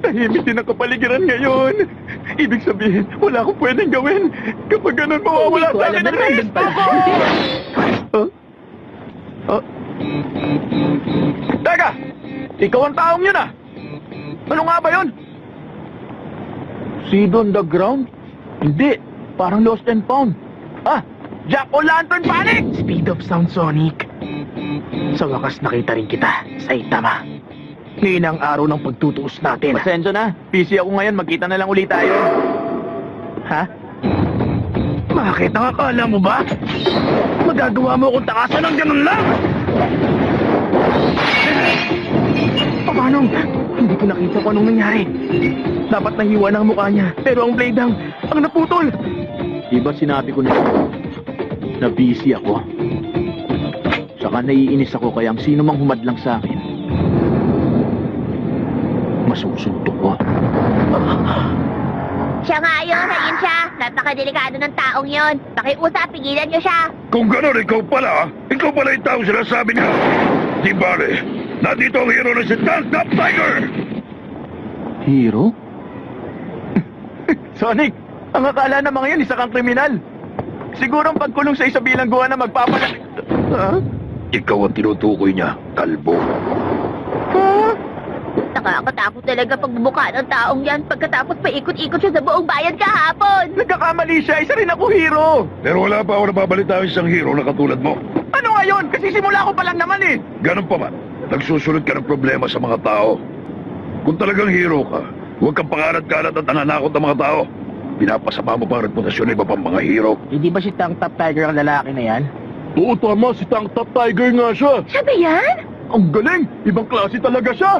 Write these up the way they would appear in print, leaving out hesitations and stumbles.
Tahimik din ang kapaligiran ngayon. Ibig sabihin, wala akong pwedeng gawin. Kapag ganun, mawawala Hindi ko sa alam akin na ang nandun resto pala. ko! Teka! Ikaw ang taong yun ah! Ano nga ba yun? Seed on the ground? Hindi. Parang lost and found. Jack-o'-lantern panic! Speed of sound, Sonic. Sa wakas nakita rin kita, Saitama. Ngayon ang araw ng pagtutuos natin. Pasensya na. Busy ako ngayon. Magkita na lang ulit tayo. Ha? Bakit? Nakakala mo ba? Magagawa mo akong takasan ng ganun lang! Paano? Hindi ko nakita kung anong nangyari. Dapat nahiwa na ang mukha niya. Pero ang blade ang naputol. Diba sinabi ko na busy ako? Saka naiinis ako kaya ang sino mang humadlang sa akin, masusuntok ko. Siya nga yun, ayun siya. Napakadelikado ng taong yon. Pakiusap, pigilan niyo siya. Kung gano'n, ikaw pala yung taong sinasabi niya. Di bale, nandito ang hero na si Tank Top Tiger! Hero? Sonic, ang akala na mga yan isa kang kriminal. Siguro ang pagkulong sa isa bilangguan na magpapalag... Ha? Ikaw ang tinutukoy niya, kalbo. Nakakatakot talaga pagbubuka ng taong yan pagkatapos paikot-ikot siya sa buong bayan kahapon. Nagkakamali siya, isa rin ako hero. Pero wala pa ako nababalita ng isang hero na katulad mo. Ano nga yun? Kasi simula ko pa lang naman eh. Ganun pa man, nagsusunod ka ng problema sa mga tao. Kung talagang hero ka, huwag kang pangalat-kalat at nananakot ng mga tao. Pinapasama mo pa ang reputasyon ng iba pang mga hero. Hindi ba si Tank Top Tiger ang lalaki na yan? Oo, tama. Si Tank Top Tiger nga siya. Siya ba yan? Ang galing! Ibang klase talaga siya.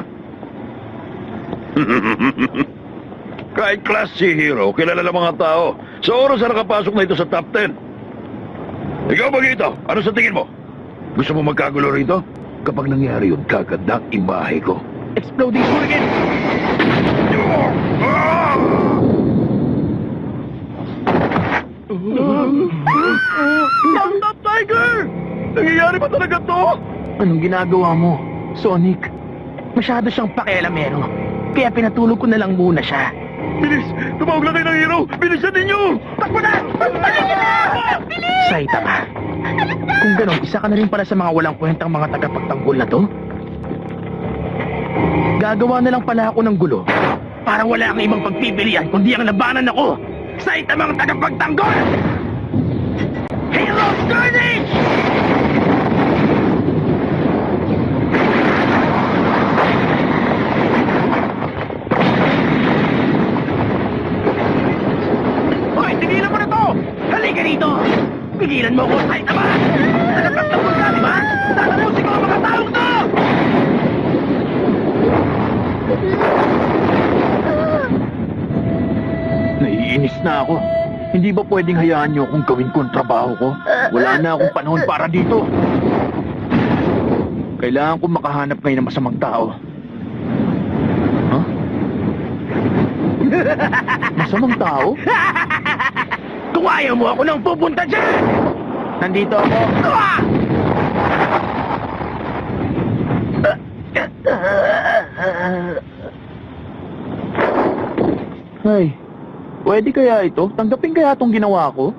Kahit class C hero, kilala ng mga tao. Sa oras na nakapasok na ito sa top 10. Ikaw, Bagito, ano sa tingin mo? Gusto mo magkagulo rito? Kapag nangyari yun, kaganda ang imahe ko. Exploding Shuriken! Tank Top Tiger! Nangyayari ba talaga to? Anong ginagawa mo, Sonic? Masyado siyang pakialamero. Kaya pinatulog ko na lang muna siya. Bilis! Tumawag na kayo ng hero! Bilisan ninyo! Takbo na! Saitama. Kung gano'n, isa ka na rin pala sa mga walang kwentang mga tagapagtanggol na to? Gagawa na lang pala ako ng gulo para wala kang ibang pagpipilian kundi ang labanan ako. Saitamang tagapagtanggol! Hero's Carnage! Hoy, tigilan mo na to! Halika rito! Pigilan mo ko, Saitama! Tagapagtanggol ka, di ba? Tatapusin ko ang mga taong to! Naiinis na ako. Hindi ba pwedeng hayaan niyo akong gawin ko ang trabaho ko? Wala na akong panahon para dito. Kailangan ko makahanap ngayon ng masamang tao. Huh? Masamang tao? Kung ayaw mo ako nang pupunta dyan! Nandito ako. Ay, pwede kaya ito? Tanggapin kaya itong ginawa ko?